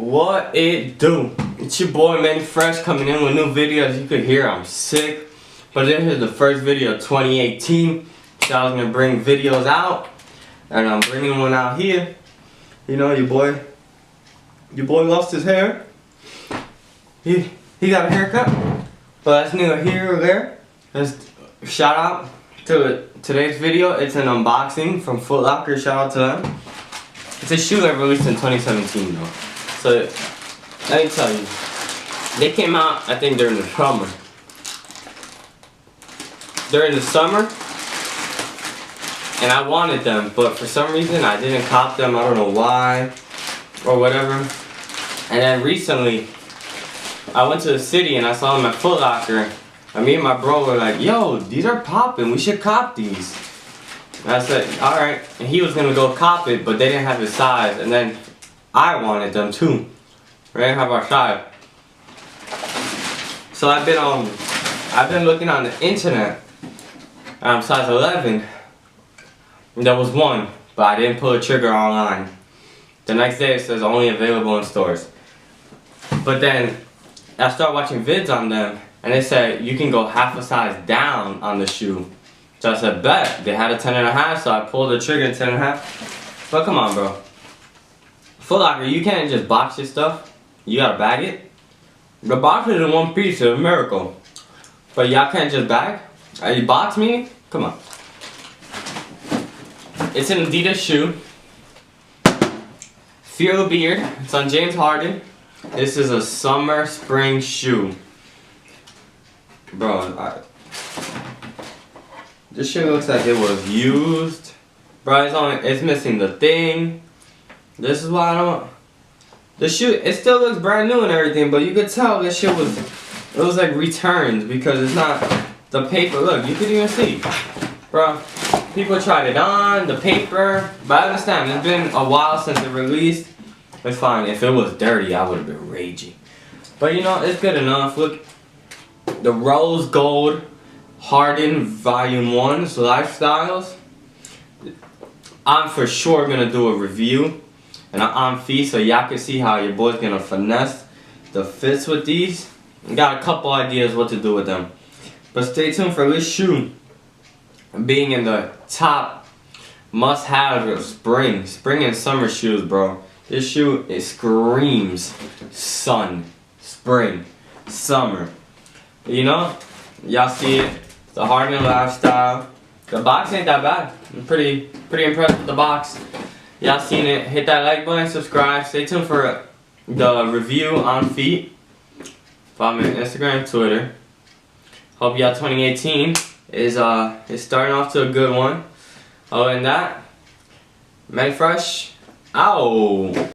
What it do? It's your boy Manny Fresh coming in with new videos. You could hear I'm sick, but this is the first video of 2018. So I was gonna bring videos out, and I'm bringing one out here. You know, your boy lost his hair. He got a haircut, but that's neither here or there. Just shout out to today's video. It's an unboxing from Foot Locker. Shout out to them. It's a shoe that released in 2017 though. So let me tell you, they came out I think during the summer. And I wanted them, but for some reason I didn't cop them. I don't know why or whatever. And then recently I went to the city and I saw them at Foot Locker. And me and my bro were like, yo, these are popping, we should cop these. And I said, alright. And he was gonna go cop it, but they didn't have his size. And then I wanted them too. We didn't have our size. So I've been looking on the internet. Size 11. And there was one, but I didn't pull the trigger online. The next day it says only available in stores. But then I started watching vids on them, and they said you can go half a size down on the shoe. So I said, bet. They had a 10.5, so I pulled the trigger 10.5. But come on, bro. Foot Locker, you can't just box your stuff. You gotta bag it. The box is in one piece, it's a miracle. But y'all can't just bag? Are you box me? Come on. It's an Adidas shoe. Feel the Beard. It's on James Harden. This is a summer spring shoe. Bro, this shit looks like it was used. Bro, it's missing the thing. This is why I don't. The shoe, it still looks brand new and everything, but you could tell this shit was like returned because it's not the paper. Look, you could even see, bro. People tried it on the paper, but I understand it's been a while since it released. It's fine. If it was dirty, I would have been raging. But you know, it's good enough. Look. The Rose Gold Harden Volume 1's Lifestyles. I'm for sure gonna do a review and an on feet so y'all can see how your boy's gonna finesse the fits with these. Got a couple ideas what to do with them. But stay tuned for this shoe being in the top must-have of spring and summer shoes, bro. This shoe, it screams sun, spring, summer. You know, y'all see it, the Harden Lifestyle. The box ain't that bad. I'm pretty impressed with the box. Y'all seen it, hit that like button, subscribe, stay tuned for the review on feet. Follow me on Instagram, Twitter. Hope y'all 2018 is starting off to a good one. Other than that, Manny Fresh, ow!